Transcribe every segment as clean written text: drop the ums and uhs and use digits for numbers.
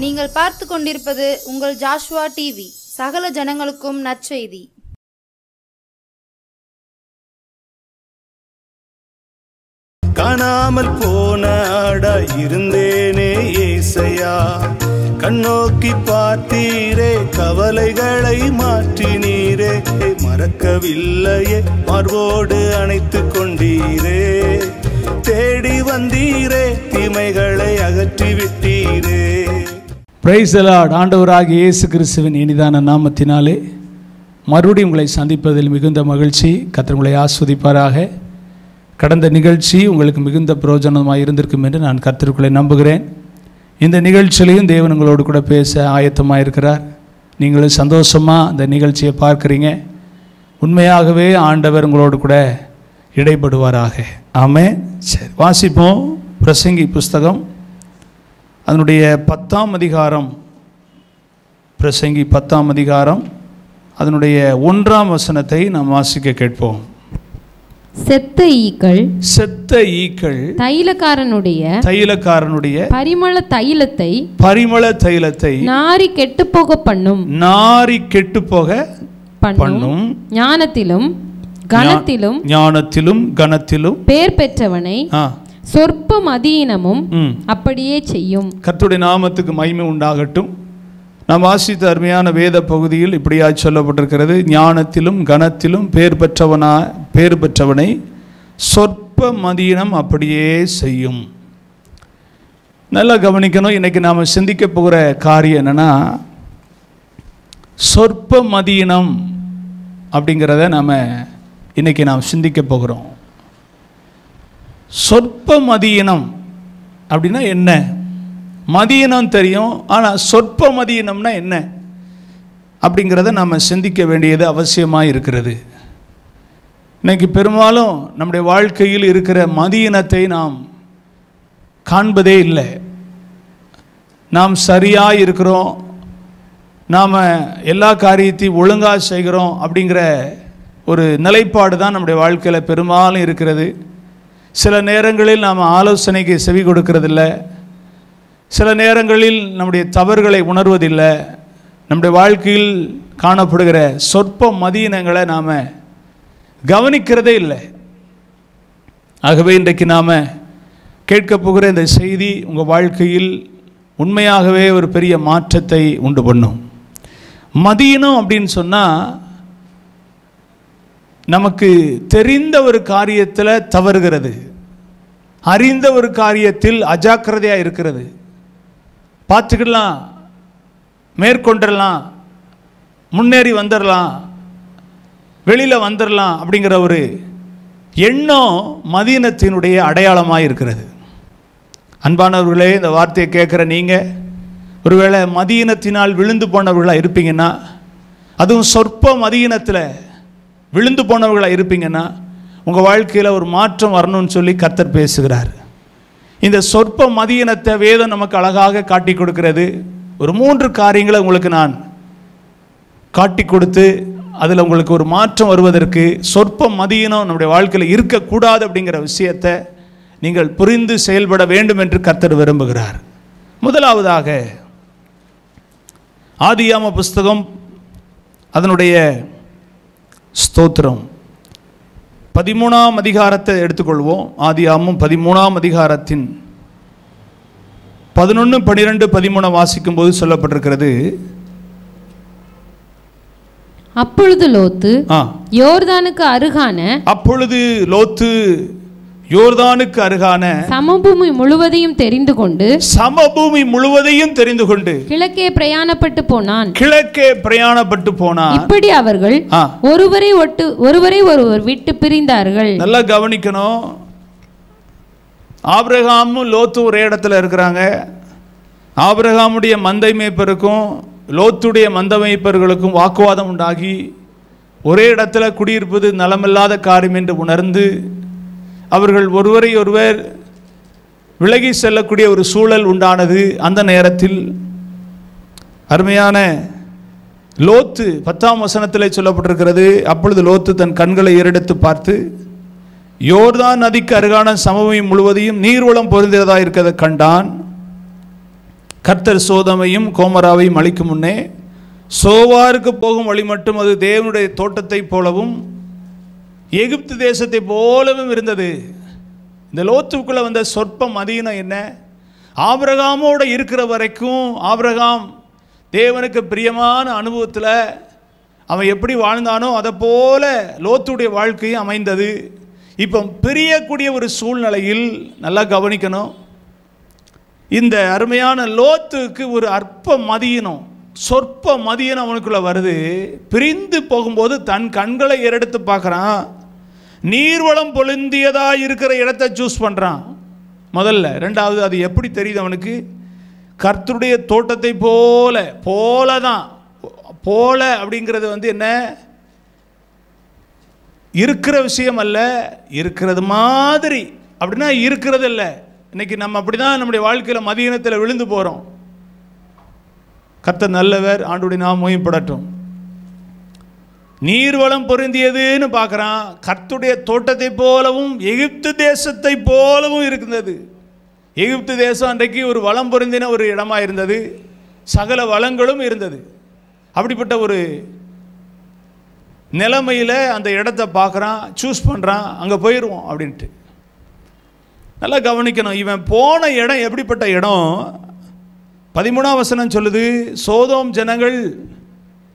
நீங்கள் பார்த்து கொண்டிருப்பது உங்கள் ஜாஷுவா டிவி. சகல ஜனங்களுக்கும் நற்செய்தி. காணாமல் போன ஆடா இருந்தேனே ஏசையா, கண்ணோக்கி பார்த்தீரே, கவலைகளை மாற்றினீரே, மறக்கவில்லையே, மார்போடு அணைத்து கொண்டீரே, தேடி வந்தீரே, தீமைகளை அகற்றி விட்டீரே. Praise the Lord. ஆண்டவராகிய இயேசு கிறிஸ்துவின் இனிதான நாமத்தினாலே மறுபடியும் உங்களை சந்திப்பதில் மிகுந்த மகிழ்ச்சி. கர்த்தர் உங்களை ஆஸ்வதிப்பாராக. கடந்த நிகழ்ச்சி உங்களுக்கு மிகுந்த பிரயோஜனமாக இருந்திருக்கும் என்று நான் கர்த்தருக்குள்ளே நம்புகிறேன். இந்த நிகழ்ச்சியிலையும் தேவன் உங்களோடு கூட பேச ஆயத்தமாக இருக்கிறார். நீங்களும் சந்தோஷமாக அந்த நிகழ்ச்சியை பார்க்குறீங்க. உண்மையாகவே ஆண்டவர் உங்களோடு கூட இடைப்படுவாராக. ஆமென். சரி, வாசிப்போம். பிரசங்கி புஸ்தகம் அதனுடைய 10ஆம் அதிகாரம். பிரசங்கி 10ஆம் அதிகாரம் அதனுடைய 1ஆம் வசனத்தை நாம் வாசிக்க கேட்போம். செத்த ஈக்கள் தைலக்காரனுடைய பரிமள தைலத்தை நாரி கெட்டுப்போக பண்ணும் ஞானத்திலும் கனத்திலும் பேர் பெற்றவனை சொற்ப மதியினமும் அப்படியே செய்யும். கர்த்தருடைய நாமத்துக்கு மகிமை உண்டாகட்டும். நாம் வாசித்த அருமையான வேத பகுதியில் இப்படியாய் சொல்லப்பட்டிருக்கிறது. ஞானத்திலும் கனத்திலும் பேர் பெற்றவனை சொற்ப மதியினம் அப்படியே செய்யும். நல்லா கவனிக்கணும். இன்னைக்கு நாம் சிந்திக்க போகிற காரியம் என்னன்னா, சொற்ப மதியினம் அப்படிங்கிறத இன்னைக்கு நாம் சிந்திக்க போகிறோம். சொற்ப மதியினம் அப்படின்னா என்ன? மதியினம் தெரியும், ஆனால் சொற்ப மதியினம்னா என்ன அப்படிங்கிறத நாம் சிந்திக்க வேண்டியது அவசியமாக இருக்கிறது. இன்னைக்கு பெரும்பாலும் நம்முடைய வாழ்க்கையில் இருக்கிற மதியினத்தை நாம் காண்பதே இல்லை. நாம் சரியாக இருக்கிறோம், நாம் எல்லா காரியத்தையும் ஒழுங்காக செய்கிறோம் அப்படிங்கிற ஒரு நிலைப்பாடு தான் நம்முடைய வாழ்க்கையில் பெரும்பாலும் இருக்கிறது. சில நேரங்களில் நாம் ஆலோசனைக்கு செவி கொடுக்கறதில்லை. சில நேரங்களில் நம்முடைய தவறுகளை உணர்வதில்லை. நம்முடைய வாழ்க்கையில் காணப்படுகிற சொற்ப மதியினங்களை நாம் கவனிக்கிறதே இல்லை. ஆகவே இன்றைக்கு நாம் கேட்க போகிற இந்த செய்தி உங்கள் வாழ்க்கையில் உண்மையாகவே ஒரு பெரிய மாற்றத்தை உண்டு பண்ணும். மதியினம் அப்படின்னு சொன்னால், நமக்கு தெரிந்த ஒரு காரியத்தில் தவறுகிறது, அறிந்த ஒரு காரியத்தில் அஜாக்கிரதையாக இருக்கிறது, பார்த்துக்கிடலாம், மேற்கொண்டரலாம், முன்னேறி வந்துடலாம், வெளியில் வந்துடலாம் அப்படிங்கிற ஒரு எண்ணம் மதியினத்தினுடைய அடையாளமாக இருக்கிறது. அன்பானவர்களே, இந்த வார்த்தையை கேட்குற நீங்கள் ஒருவேளை மதியினத்தினால் விழுந்து போனவர்களாக இருப்பீங்கன்னா, அதுவும் சொற்ப மதியினத்தில் விழுந்து போனவர்களாக இருப்பீங்கன்னா, உங்கள் வாழ்க்கையில் ஒரு மாற்றம் வரணும்னு சொல்லி கர்த்தர் பேசுகிறார். இந்த சொற்ப மதியினத்தை வேதம் நமக்கு அழகாக காட்டி கொடுக்கிறது. ஒரு 3 காரியங்களை உங்களுக்கு நான் காட்டி கொடுத்து அதில் உங்களுக்கு ஒரு மாற்றம் வருவதற்கு, சொற்ப மதியினம் நம்முடைய வாழ்க்கையில் இருக்கக்கூடாது அப்படிங்கிற விஷயத்தை நீங்கள் புரிந்து செயல்பட வேண்டும் என்று கர்த்தர் விரும்புகிறார். முதலாவதாக ஆதியாம புஸ்தகம் அதனுடைய ஸ்தோத்திரம் 13ஆம் அதிகாரத்தை எடுத்துக்கொள்வோம். ஆதியாகமம் 13ஆம் அதிகாரத்தின் 11, 12, 13 வாசிக்கும் போது சொல்லப்பட்டிருக்கிறது. அப்பொழுது லோத்து யோர்தானுக்கு அருகான சமபூமி முழுவதையும் தெரிந்து கொண்டு கிழக்கே பிரயாணப்பட்டு போனான். இப்படி அவர்கள் ஒருவரை ஒருவர் விட்டு பிரிந்தார்கள். நல்லா கவனிக்கணும். ஆபிரகாமும் லோத்து ஒரே இடத்துல இருக்கிறாங்க. ஆபிரகாமுடைய மந்தை மேய்ப்பருக்கும் லோத்துடைய மந்தை மேய்ப்பர்களுக்கும் வாக்குவாதம் உண்டாகி ஒரே இடத்துல குடியிருப்பது நலமில்லாத காரியம் என்று உணர்ந்து அவர்கள் ஒருவரை ஒருவர் விலகி செல்லக்கூடிய ஒரு சூழல் உண்டானது. அந்த நேரத்தில் அருமையான லோத்து 10ஆம் வசனத்தில் சொல்லப்பட்டிருக்கிறது. அப்பொழுது லோத்து தன் கண்களை ஏறெடுத்து பார்த்து யோர்தான் நதிக்கு அருகான சமபூமி முழுவதையும் நீர்வளம் பொருந்தியதாக இருக்கிறதை கண்டான். கர்த்தர் சோதமையும் கோமராவையும் அழிக்கும் முன்னே சோவாருக்கு போகும் வழி மட்டும் அது தேவனுடைய தோட்டத்தை போலவும் எகிப்து தேசத்தை போலவும் இருந்தது. இந்த லோத்துக்குள்ளே வந்த சொற்ப மதீனம் என்ன? ஆபிரகாமோடு இருக்கிற வரைக்கும் ஆபிரகாம் தேவனுக்கு பிரியமான அனுபவத்தில் அவன் எப்படி வாழ்ந்தானோ அதை போல லோத்துடைய வாழ்க்கையும் அமைந்தது. இப்போ பிரியக்கூடிய ஒரு சூழ்நிலையில் நல்லா கவனிக்கணும். இந்த அருமையான லோத்துக்கு ஒரு அற்ப மதியினம், சொற்ப மதியினம் அவனுக்குள்ள வருது. பிரிந்து போகும்போது தன் கண்களை ஏறெடுத்து பார்க்குறான். நீர்வளம் பொருந்தியதாக இருக்கிற இடத்தை சூஸ் பண்ணுறான் முதல்ல. ரெண்டாவது, அது எப்படி தெரியுது அவனுக்கு? கர்த்தருடைய தோட்டத்தை போல தான். போல அப்படிங்கிறது என்ன? இருக்கிற விஷயம் அல்ல, இருக்கிறது மாதிரி. அப்படின்னா இருக்கிறது இல்லை. இன்னைக்கு நம்ம அப்படி தான் நம்முடைய வாழ்க்கையில் மதியினத்தில் விழுந்து போகிறோம். கர்த்தர் நல்லவர், ஆண்டவருடைய நாமம் மகிமைப்படட்டும். நீர்வளம் பொருந்தியதுன்னு பார்க்குறான். கர்த்தருடைய தோட்டத்தை போலவும் எகிப்து தேசத்தை போலவும் இருந்தது. எகிப்து தேசம் அன்றைக்கு ஒரு வளம் பொருந்தின ஒரு இடமா இருந்தது, சகல வளங்களும் இருந்தது. அப்படிப்பட்ட ஒரு நிலைமையில் அந்த இடத்த பார்க்குறான், சூஸ் பண்ணுறான், அங்கே போயிடுவோம் அப்படின்ட்டு. நல்லா கவனிக்கணும். இவன் போன இடம் எப்படிப்பட்ட இடம்? 13ஆம் வசனம் சொல்லுது, சோதோம் ஜனங்கள்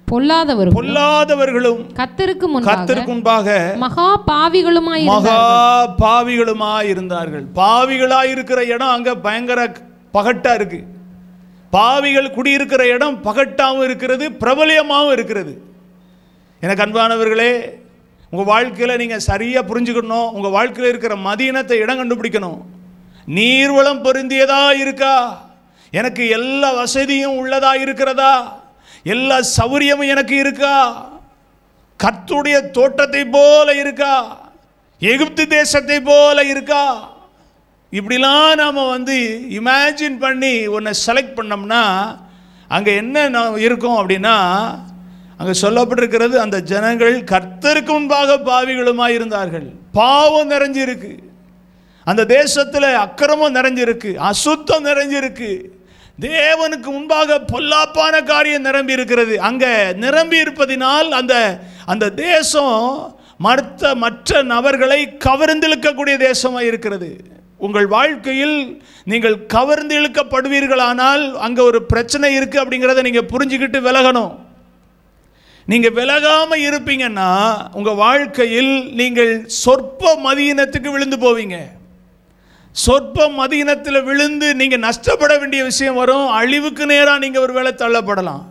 பொல்லாதவர்களும் கர்த்தருக்கு முன்பாக மகா பாவிகளுமாய் இருந்தார்கள். பாவிகளாய் இருக்கிற இடம் அங்க பயங்கர பகட்டா இருக்கு. பாவிகள் குடியிருக்கிற இடம் பகட்டாவும் இருக்கிறது, பிரபலியமாகவும் இருக்கிறது. எனக்கு அன்பானவர்களே, உங்கள் வாழ்க்கையில் நீங்கள் சரியாக புரிஞ்சுக்கணும். உங்கள் வாழ்க்கையில் இருக்கிற மதீனத்தை இடம் கண்டுபிடிக்கணும். நீர்வளம் பொருந்தியதா இருக்கா? எனக்கு எல்லா வசதியும் உள்ளதா இருக்கிறதா? எல்லா சௌரியமும் எனக்கு இருக்கா? கர்த்தருடைய தோட்டத்தை போல இருக்கா? எகிப்து தேசத்தை போல இருக்கா? இப்படிலாம் நாம் இமேஜின் பண்ணி ஒன்றை செலக்ட் பண்ணோம்னா அங்கே என்ன இருக்கும் அப்படின்னா, அங்கே சொல்லப்பட்டிருக்கிறது, அந்த ஜனங்கள் கர்த்தருக்கு முன்பாக பாவிகளுமாய் இருந்தார்கள். பாவம் நிறைஞ்சிருக்கு அந்த தேசத்தில், அக்கிரமம் நிறைஞ்சிருக்கு, அசுத்தம் நிறைஞ்சிருக்கு, தேவனுக்கு முன்பாக பொல்லாப்பான காரியம் நிரம்பி இருக்கிறது. அங்கே நிரம்பி இருப்பதினால் அந்த தேசம் மற்ற நபர்களை கவர்ந்திழுக்கக்கூடிய தேசமாக இருக்கிறது. உங்கள் வாழ்க்கையில் நீங்கள் கவர்ந்து இழுக்கப்படுவீர்களானால் அங்கே ஒரு பிரச்சனை இருக்குது அப்படிங்கிறத நீங்கள் புரிஞ்சுக்கிட்டு விலகணும். நீங்கள் விலகாமல் இருப்பீங்கன்னா உங்கள் வாழ்க்கையில் நீங்கள் சொற்ப மதியினத்துக்கு விழுந்து போவீங்க. சொற்ப மதியினத்தில் விழுந்து நீங்கள் நஷ்டப்பட வேண்டிய விஷயம் வரும். அழிவுக்கு நேராக நீங்கள் ஒரு வேளை தள்ளப்படலாம்.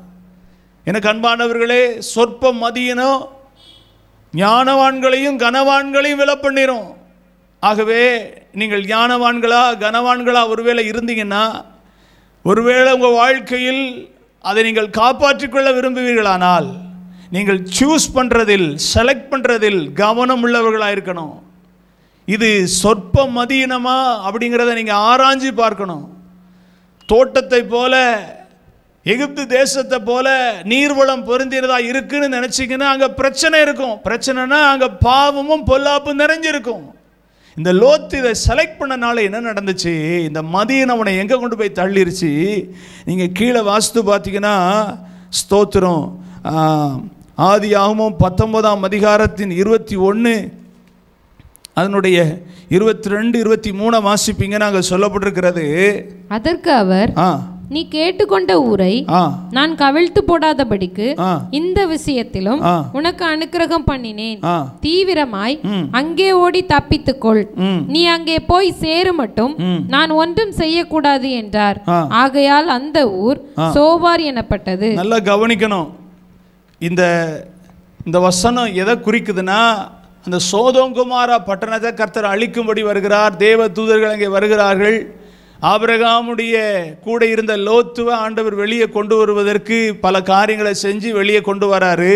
எனக்கு அன்பானவர்களே, சொற்ப மதியினம் ஞானவான்களையும் கனவான்களையும் விலை பண்ணிடும். ஆகவே நீங்கள் ஞானவான்களா கனவான்களா ஒருவேளை இருந்தீங்கன்னா, ஒருவேளை உங்கள் வாழ்க்கையில் அதை நீங்கள் காப்பாற்றிக்கொள்ள விரும்புவீர்களானால் நீங்கள் சூஸ் பண்ணுறதில், செலக்ட் பண்ணுறதில் கவனம் உள்ளவர்களாக இருக்கணும். இது சொற்ப மதியினமா அப்படிங்கிறத நீங்கள் ஆராய்ச்சி பார்க்கணும். தோட்டத்தை போல எகிப்து தேசத்தை போல நீர்வளம் பொருந்தினதா இருக்குன்னு நினச்சிங்கன்னா அங்கே பிரச்சனை இருக்கும். பிரச்சனைனா அங்கே பாவமும் பொல்லாப்பும் நிறைஞ்சிருக்கும். இந்த லோத்து இதை செலக்ட் பண்ணனால என்ன நடந்துச்சு? இந்த மதியினம் அவனை எங்கே கொண்டு போய் தள்ளிருச்சு? நீங்கள் கீழே வாசித்து பார்த்தீங்கன்னா, ஸ்தோத்திரம், ஆதியாகமம் 19ஆம் அதிகாரத்தின் 21 அதனுடைய 22, 23 வாசிப்பீங்க. அங்கே சொல்லப்பட்டிருக்கிறது, அதற்கு அவர், நீ கேட்டுக்கொண்ட ஊரை நான் கவிழ்த்து போடாதபடிக்கு இந்த விஷயத்திலும் உனக்கு அனுக்கிரகம் பண்ணினேன். தீவிரமாய் அங்கே ஓடி தப்பித்துக்கொள். நீ அங்கே போய் சேரு மட்டும் நான் ஒன்றும் செய்யக்கூடாது என்றார். ஆகையால் அந்த ஊர் சோவார் எனப்பட்டது. நல்லா கவனிக்கணும். இந்த வசனம் எதை குறிக்குதுன்னா, அந்த சோதோம் குமாரா பட்டணத்தை கர்த்தர் அழிக்கும்படி வருகிறார். தேவ தூதர்கள் அங்கே வருகிறார்கள். ஆபிரகாமுடைய கூட இருந்த லோத்துவை ஆண்டவர் வெளியே கொண்டு வருவதற்கு பல காரியங்களை செஞ்சு வெளியே கொண்டு வராரு.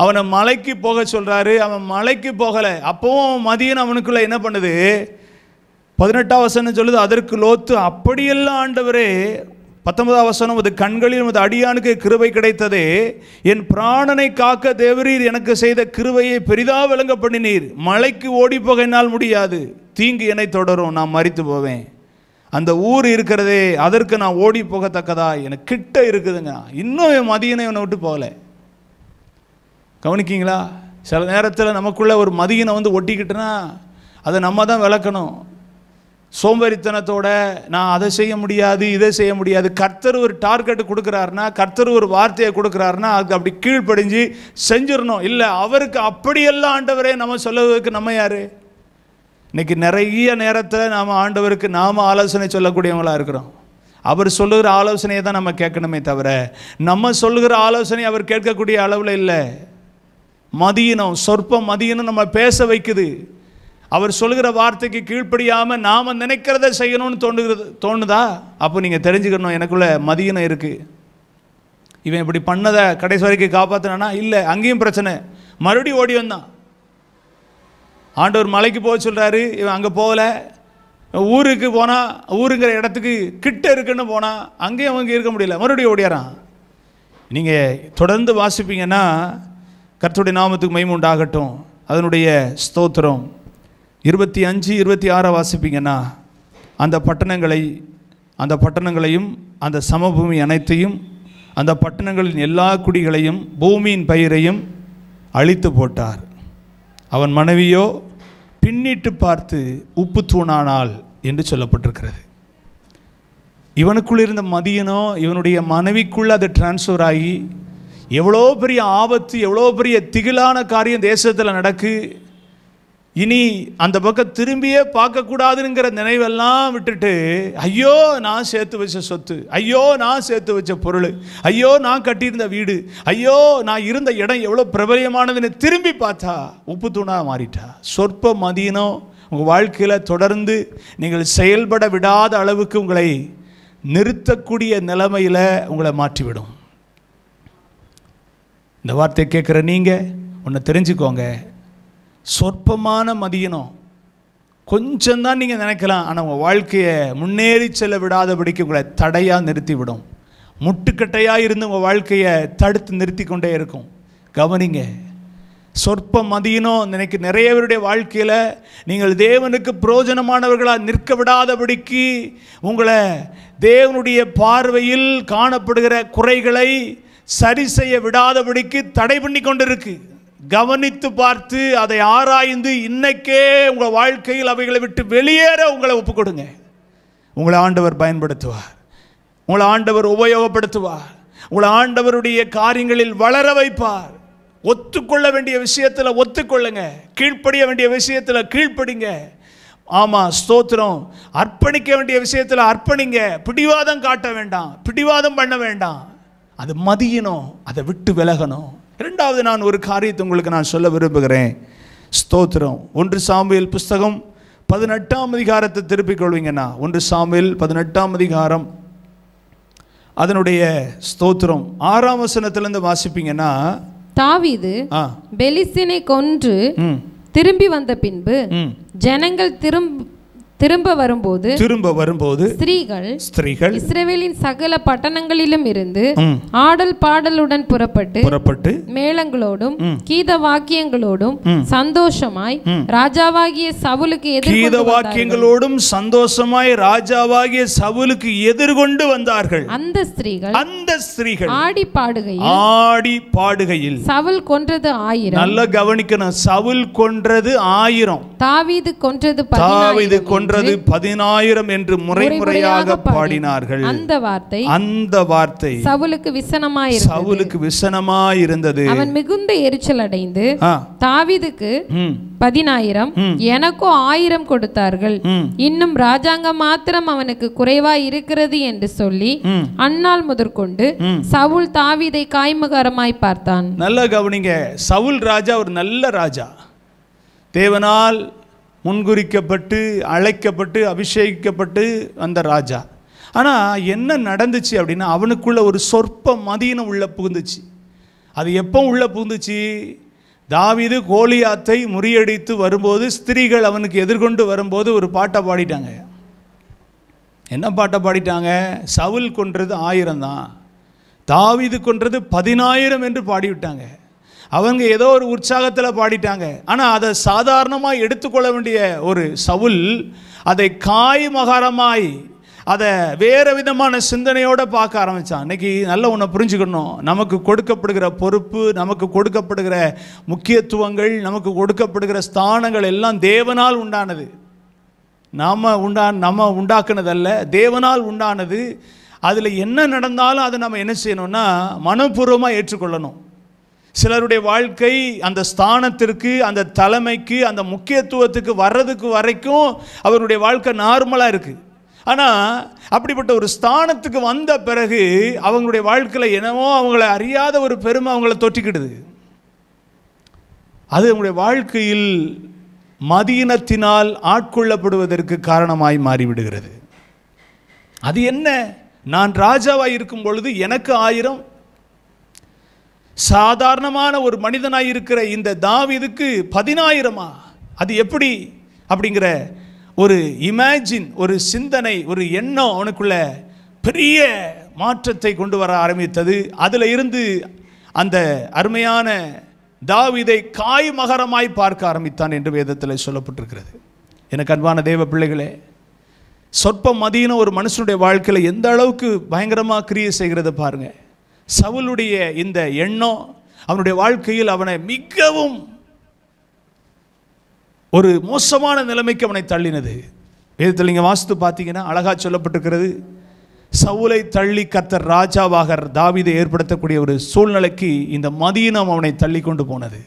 அவனை மலைக்கு போக சொல்கிறாரு. அவன் மலைக்கு போகலை. அப்போவும் மதியம் அவனுக்குள்ளே என்ன பண்ணுது? 18ஆம் வசனம் சொல்லுது, அதற்கு லோத்து, அப்படியெல்லாம் ஆண்டவரே, 19ஆம் வசனம், அது கண்களில் உமது அடியானுக்கு கிருபை கிடைத்ததே, என் பிராணனை காக்க தேவரீர் எனக்கு செய்த கிருபையை பெரிதாக விளங்க பண்ணினீர். மலைக்கு ஓடி போக என்னால் முடியாது, தீங்கு என்னை தொடரும், நான் மரித்து போவேன். அந்த ஊர் இருக்கிறதே அதற்கு நான் ஓடி போகத்தக்கதா எனக்கு கிட்ட இருக்குதுங்க. இன்னும் என் மதியனை இவனை விட்டு போகலை. கவனிக்கிங்களா? சில நேரத்தில் நமக்குள்ளே ஒரு மதியனை வந்து ஒட்டிக்கிட்டுனா அதை நம்ம தான் விளக்கணும். சோம்பேறித்தனத்தோட நான் அதை செய்ய முடியாது இதை செய்ய முடியாது. கர்த்தர் ஒரு டார்கெட் கொடுக்குறாருன்னா, கர்த்தர் ஒரு வார்த்தையை கொடுக்குறாருன்னா அதுக்கு அப்படி கீழ்ப்படிஞ்சு செஞ்சிடணும். இல்லை அவருக்கு அப்படியெல்லாம் ஆண்டவரே நம்ம சொல்லுவதற்கு நம்ம யார்? இன்றைக்கி நிறைய நேரத்தில் நாம் ஆண்டவருக்கு நாம் ஆலோசனை சொல்லக்கூடியவங்களாக இருக்கிறோம். அவர் சொல்லுகிற ஆலோசனையை தான் நம்ம கேட்கணுமே தவிர நம்ம சொல்லுகிற ஆலோசனை அவர் கேட்கக்கூடிய அளவில் இல்லை. மதியினம், சொற்ப மதியினம் நம்ம பேச வைக்குது. அவர் சொல்லுகிற வார்த்தைக்கு கீழ்ப்படியாமல் நாம் நினைக்கிறத செய்யணும்னு தோணுதா? அப்போ நீங்கள் தெரிஞ்சுக்கணும், எனக்குள்ள மதியினம் இருக்குது. இவன் இப்படி பண்ணதை கடைசி வரைக்கும் காப்பாற்றினானா? இல்லை, அங்கேயும் பிரச்சனை. மறுபடியும் ஓடி வந்தான். ஆண்டவர் மலைக்கு போக சொல்கிறாரு, இவன் அங்கே போகலை. ஊருக்கு போனால், ஊருங்கிற இடத்துக்கு கிட்ட இருக்குன்னு போனால் அங்கேயும் அவங்க இருக்க முடியல, மறுபடியும் ஓடியாரான். நீங்கள் தொடர்ந்து வாசிப்பீங்கன்னா கர்த்தருடைய நாமத்துக்கு மகிமை உண்டாகட்டும். அதனுடைய ஸ்தோத்திரம் 25-26 வாசிப்பீங்கன்னா அந்த பட்டணங்களையும் அந்த சமபூமி அனைத்தையும் அந்த பட்டணங்களின் எல்லா குடிகளையும் பூமியின் பயிரையும் அழித்து போட்டார். அவன் மனைவியோ பின்னிட்டு பார்த்து உப்பு தூணானாள் என்று சொல்லப்பட்டிருக்கிறது. இவனுக்குள்ள இருந்த மதியனோ இவனுடைய மனைவிக்குள்ள அது டிரான்ஸ்ஃபர் ஆகி எவ்வளோ பெரிய ஆபத்து, எவ்வளோ பெரிய திகிலான காரியம் தேசத்தில் நடக்கு. இனி அந்த பக்கம் திரும்பியே பார்க்கக்கூடாதுங்கிற நினைவெல்லாம் விட்டுட்டு, ஐயோ நான் சேர்த்து வச்ச சொத்து, ஐயோ நான் சேர்த்து வச்ச பொருள், ஐயோ நான் கட்டியிருந்த வீடு, ஐயோ நான் இருந்த இடம் எவ்வளோ பிரபலியமானதுன்னு திரும்பி பார்த்தா உப்பு தூணாக மாறிட்டா. சொற்ப மதியனம் உங்கள் வாழ்க்கையில் தொடர்ந்து நீங்கள் செயல்பட விடாத அளவுக்கு உங்களை நிறுத்தக்கூடிய நிலைமையில் உங்களை மாற்றிவிடும். இந்த வார்த்தையை கேட்குற நீங்கள் ஒன்று தெரிஞ்சுக்கோங்க, சொற்பமான மதியனம் கொஞ்சம்தான் நீங்கள் நினைக்கலாம், ஆனால் உங்கள் வாழ்க்கையை முன்னேறி செல்ல விடாதபடிக்கு உங்களை தடையாக நிறுத்திவிடும். முட்டுக்கட்டையாக இருந்து உங்கள் வாழ்க்கையை தடுத்து நிறுத்தி கொண்டே இருக்கும். கவனிங்க, சொற்ப மதியனம் நினைக்க நிறைய பேருடைய வாழ்க்கையில் நீங்கள் தேவனுக்கு பிரயோஜனமானவர்களாக நிற்க விடாதபடிக்கு உங்களை தேவனுடைய பார்வையில் காணப்படுகிற குறைகளை சரி செய்ய விடாதபடிக்கு தடை பண்ணி கொண்டிருக்கு. கவனித்து பார்த்து அதை ஆராய்ந்து இன்னைக்கே உங்கள் வாழ்க்கையில் அவைகளை விட்டு வெளியேற உங்களை ஒப்புக் கொடுங்க. உங்களை ஆண்டவர் பயன்படுத்துவார், உங்களை ஆண்டவர் உபயோகப்படுத்துவார், உங்களை ஆண்டவருடைய காரியங்களில் வளர வைப்பார். ஒத்துக்கொள்ள வேண்டிய விஷயத்தில் ஒத்துக்கொள்ளுங்க, கீழ்ப்படிய வேண்டிய விஷயத்தில் கீழ்ப்படிங்க. ஆமாம், ஸ்தோத்திரம். அர்ப்பணிக்க வேண்டிய விஷயத்தில் அர்ப்பணிங்க. பிடிவாதம் காட்ட வேண்டாம், பிடிவாதம் பண்ண வேண்டாம். அது மதியணும், அதை விட்டு விலகணும். இரண்டாவது நான் ஒரு காரியத்தை உங்களுக்கு நான் சொல்ல விரும்புகிறேன். ஸ்தோத்திரம். 1 சாமுவேல் புஸ்தகம் 18ஆம் அதிகாரத்தை திருப்பிக் கொள்வீங்கன்னா 1 சாமுவேல் 18ஆம் அதிகாரம் அதனுடைய ஸ்தோத்திரம் 6ஆம் வசனத்திலிருந்து வாசிப்பீங்கன்னா, தாவீது பெலிஸ்தனை கொன்று திரும்பி வந்த பின்பு ஜனங்கள் திரும்ப வரும்போது ஸ்திரீகள் இஸ்ரவேலின் சகல பட்டணங்களிலும் இருந்து ஆடல் பாடலுடன் புறப்பட்டு மேளங்களோடும் கீத வாக்கியங்களோடும் சந்தோஷமாய் ராஜாவாகிய சவுலுக்கு எதிர்கொண்டு வந்தார்கள். அந்த ஸ்திரீகள் ஆடி பாடுகையில் சவுல் கொன்றது 1000. நல்லா கவனிக்கணும், சவுல் கொன்றது 1000, தாவீது கொன்றது 10,000 என்று முறையாக பாடினார்கள். அந்த வார்த்தை சவுலுக்கு விசனமாய் இருந்தது. அவன் மிகுந்த எரிச்சல் அடைந்து தாவீதுக்கு 10,000 எனக்கும் 1000 கொடுத்தார்கள், இன்னும் ராஜாங்கம் மாத்திரம் அவனுக்கு குறைவாய் இருக்கிறது என்று சொல்லி அந்நாள் முதற்கொண்டு சவுல் தாவீதை காய்முகரமாய் பார்த்தான். நல்ல கவனிங்க, சவுல் ராஜா ஒரு நல்ல ராஜா, தேவனால் முன்குறிக்கப்பட்டு அழைக்கப்பட்டு அபிஷேகிக்கப்பட்டு அந்த ராஜா. ஆனால் என்ன நடந்துச்சு அப்படின்னா, அவனுக்குள்ள ஒரு சொற்ப மதியனம் உள்ள புகுந்துச்சு. அது எப்போ உள்ள புகுந்துச்சு? தாவீது கோலியாத்தை முறியடித்து வரும்போது ஸ்திரீகள் அவனுக்கு எதிர்கொண்டு வரும்போது ஒரு பாட்டை பாடிட்டாங்க. என்ன பாட்டை பாடிட்டாங்க? சவுல் கொன்றது 1000 தான், தாவீது கொன்றது 10,000 என்று பாடிவிட்டாங்க. அவங்க ஏதோ ஒரு உற்சாகத்தில் பாடிட்டாங்க. ஆனால் அதை சாதாரணமாக எடுத்துக்கொள்ள வேண்டிய ஒரு சவுல் அதை காய்மகாரமாய் அதை வேறு விதமான சிந்தனையோடு பார்க்க ஆரம்பித்தான். இன்றைக்கி நல்ல ஒன்று புரிஞ்சுக்கணும், நமக்கு கொடுக்கப்படுகிற பொறுப்பு, நமக்கு கொடுக்கப்படுகிற முக்கியத்துவங்கள், நமக்கு கொடுக்கப்படுகிற ஸ்தானங்கள் எல்லாம் தேவனால் உண்டானது. நம்ம உண்டாக்குனதல்ல, தேவனால் உண்டானது. அதில் என்ன நடந்தாலும் அதை நம்ம என்ன செய்யணும்னா மனப்பூர்வமாக ஏற்றுக்கொள்ளணும். சிலருடைய வாழ்க்கை அந்த ஸ்தானத்திற்கு, அந்த தலைமைக்கு, அந்த முக்கியத்துவத்துக்கு வர்றதுக்கு வரைக்கும் அவருடைய வாழ்க்கை நார்மலாக இருக்குது. ஆனால் அப்படிப்பட்ட ஒரு ஸ்தானத்துக்கு வந்த பிறகு அவங்களுடைய வாழ்க்கையில் என்னவோ அவங்கள அறியாத ஒரு பெருமை அவங்கள தொற்றிக்கிடுது. அது அவங்களுடைய வாழ்க்கையில் மதீனத்தினால் ஆட்கொள்ளப்படுவதற்கு காரணமாய் மாறிவிடுகிறது. அது என்ன? நான் ராஜாவாக இருக்கும் பொழுது எனக்கு 1000, சாதாரணமான ஒரு மனிதனாக இருக்கிற இந்த தாவீதுக்கு 10,000. அது எப்படி அப்படிங்கிற ஒரு இமேஜின், ஒரு சிந்தனை, ஒரு எண்ணம் அவனுக்குள்ள பெரிய மாற்றத்தை கொண்டு வர ஆரம்பித்தது. அதில் இருந்து அந்த அருமையான தாவீதை காய் மகரமாய் பார்க்க ஆரம்பித்தான் என்று வேதத்தில் சொல்லப்பட்டிருக்கிறது. எனக்கு அன்பான தேவ பிள்ளைகளே, சொற்ப மதியின ஒரு மனுஷனுடைய வாழ்க்கையில் எந்த அளவுக்கு பயங்கரமாக கிரியை செய்கிறது பாருங்க. சவுலுடைய இந்த எண்ணம் அவனுடைய வாழ்க்கையில் அவனை மிகவும் ஒரு மோசமான நிலைமைக்கு அவனை தள்ளினது. வேதத்தில் நீங்கள் வாசித்து பார்த்தீங்கன்னா அழகாக சொல்லப்பட்டிருக்கிறது, சவுலை தள்ளி கர்த்தர் ராஜாவாக தாவீதை ஏற்படுத்தக்கூடிய ஒரு சூழ்நிலைக்கு இந்த மதீனம் அவனை தள்ளி கொண்டு போனது.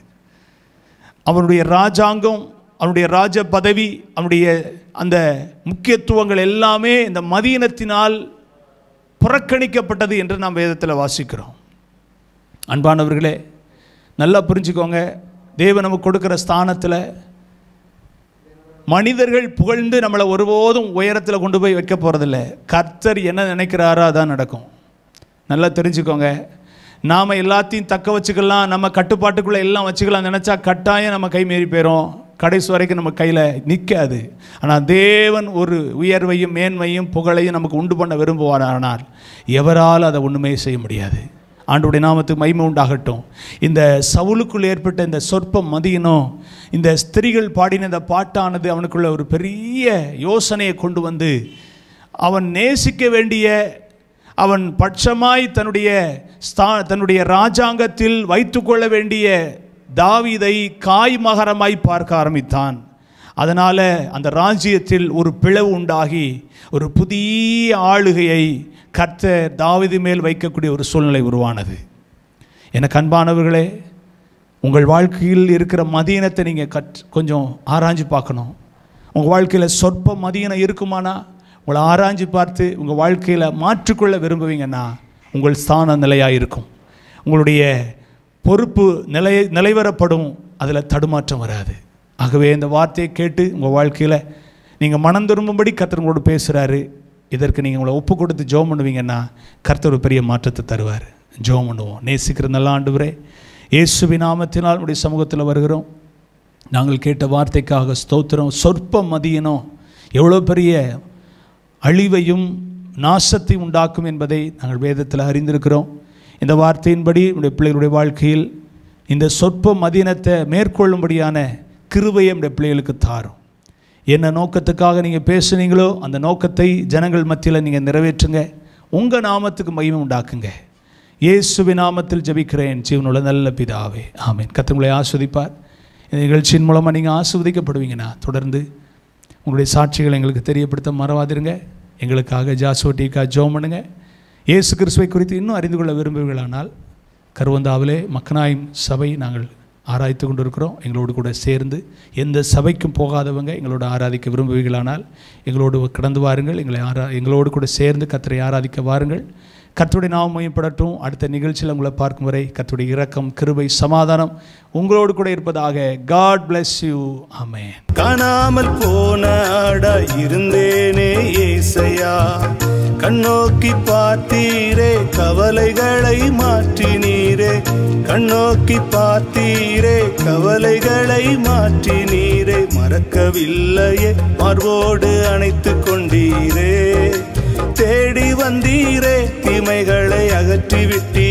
அவனுடைய ராஜாங்கம், அவனுடைய ராஜ பதவி, அவனுடைய அந்த முக்கியத்துவங்கள் எல்லாமே இந்த மதீனத்தினால் புறக்கணிக்கப்பட்டது என்று நாம் வேதத்தில் வாசிக்கிறோம். அன்பானவர்களே, நல்லா புரிஞ்சுக்கோங்க, தேவன் நமக்கு கொடுக்குற ஸ்தானத்தில் மனிதர்கள் புகழ்ந்து நம்மளை ஒருபோதும் உயரத்தில் கொண்டு போய் வைக்க போகிறதில்ல. கர்த்தர் என்ன நினைக்கிறாரோ அதான் நடக்கும். நல்லா தெரிஞ்சுக்கோங்க. நாம் எல்லாத்தையும் தக்க வச்சுக்கலாம், நம்ம கட்டுப்பாட்டுக்குள்ளே எல்லாம் வச்சுக்கலாம் நினச்சா கட்டாயம் நம்ம கை மீறி போயிடும், கடைசி வரைக்கும் நம்ம கையில் நிற்காது. ஆனால் தேவன் ஒரு உயர்வையும் மேன்மையும் புகழையும் நமக்கு உண்டு பண்ண விரும்புவாரானால் எவரால் அதை ஒன்றுமே செய்ய முடியாது. ஆண்டவருடைய நாமத்துக்கு மகிமை உண்டாகட்டும். இந்த சவுலுக்குள் ஏற்பட்ட இந்த சொற்ப மதியினம், இந்த ஸ்திரீகள் பாடின இந்த பாட்டானது அவனுக்குள்ள ஒரு பெரிய யோசனையை கொண்டு வந்து அவன் நேசிக்க வேண்டிய, அவன் பட்சமாய் தன்னுடைய ராஜாங்கத்தில் வைத்துக்கொள்ள வேண்டிய தாவீதை காய் மகரமாய் பார்க்க ஆரம்பித்தான். அதனால் அந்த ராஜ்யத்தில் ஒரு பிளவு உண்டாகி ஒரு புதிய ஆளுகையை கர்த்தர் தாவீது மேல் வைக்கக்கூடிய ஒரு சூழ்நிலை உருவானது. எனக்கு அன்பானவர்களே, உங்கள் வாழ்க்கையில் இருக்கிற மதீனத்தை நீங்கள் கொஞ்சம் ஆராய்ஞ்சு பார்க்கணும். உங்கள் வாழ்க்கையில் சொற்ப மதீனம் இருக்குமானா உங்களை ஆராய்ஞ்சு பார்த்து உங்கள் வாழ்க்கையில் மாற்றிக்கொள்ள விரும்புவீங்கன்னா உங்கள் ஸ்தான நிலையாக இருக்கும். உங்களுடைய பொறுப்பு நிலைவரப்படும், அதில் தடுமாற்றம் வராது. ஆகவே இந்த வார்த்தையை கேட்டு உங்கள் வாழ்க்கையில் நீங்கள் மனம் திரும்பும்படி கர்த்தர் உங்களோடு பேசுகிறாரு. இதற்கு நீங்கள் உங்களை ஒப்பு கொடுத்து ஜெபம் பண்ணுவீங்கன்னா கர்த்தர் ஒரு பெரிய மாற்றத்தை தருவார். ஜெபம் பண்ணுவோம். நேசிக்கிற நல்ல ஆண்டவரே, இயேசுவின் நாமத்தினால் உடைய சமூகத்தில் வருகிறோம். நாங்கள் கேட்ட வார்த்தைக்காக ஸ்தோத்திரம். சொற்ப மதியினம் எவ்வளோ பெரிய அழிவையும் நாசத்தையும் உண்டாக்கும் என்பதை நாங்கள் வேதத்தில் அறிந்திருக்கிறோம். இந்த வார்த்தையின்படி உடைய பிள்ளைகளுடைய வாழ்க்கையில் இந்த சொற்ப மதியினத்தை மேற்கொள்ளும்படியான கிருபையை உடைய பிள்ளைகளுக்கு தாரும். என்ன நோக்கத்துக்காக நீங்கள் பேசுனீங்களோ அந்த நோக்கத்தை ஜனங்கள் மத்தியில் நீங்கள் நிறைவேற்றுங்க. உங்கள் நாமத்துக்கு மகிமை உண்டாக்குங்க. இயேசுவின் நாமத்தில் ஜெபிக்கிறேன் ஜீவனுள்ள நல்ல பிதாவே, ஆமென். கர்த்தர் உங்களை ஆஸ்வதிப்பார். இந்த நிகழ்ச்சியின் மூலமாக நீங்கள் ஆஸ்வதிக்கப்படுவீங்கன்னா தொடர்ந்து உங்களுடைய சாட்சிகளை எங்களுக்கு தெரியப்படுத்த மறவாதிருங்க. எங்களுக்காக ஜாசுவட்டிக்காக ஜெபம் பண்ணுங்க. இயேசு கிறிஸ்துவை குறித்து இன்னும் அறிந்து கொள்ள விரும்புவீர்களானால் கருவந்தாவிலே மக்கனாயும் சபை நாங்கள் ஆராய்த்து கொண்டு இருக்கிறோம். எங்களோடு கூட சேர்ந்து எந்த சபைக்கும் போகாதவங்க எங்களோடு ஆராதிக்க விரும்புவீர்களானால் எங்களோடு கடந்து வாருங்கள். எங்களோடு கூட சேர்ந்து கர்த்தரை ஆராதிக்க வாருங்கள். கர்த்தருடைய நாமம் மகிமைப்படட்டும். அடுத்த நிகழ்ச்சியில் உங்களை பார்க்கும் வரை கர்த்தருடைய இரக்கம், கிருபை, சமாதானம் உங்களோடு கூட இருப்பதாக. God bless you. ஆமென். காணாமல் போன ஆடா இருந்தேனே ஏசையா, கண்ணோக்கி பார்த்தீரே கவலைகளை மாற்றினீரே, கண்ணோக்கி பார்த்தீரே கவலைகளை மாற்றினீரே, மறக்கவில்லையே மார்போடு அணைத்து கொண்டீரே, தேடி வந்தீரே தீமைகளை அகற்றி விட்டீரே.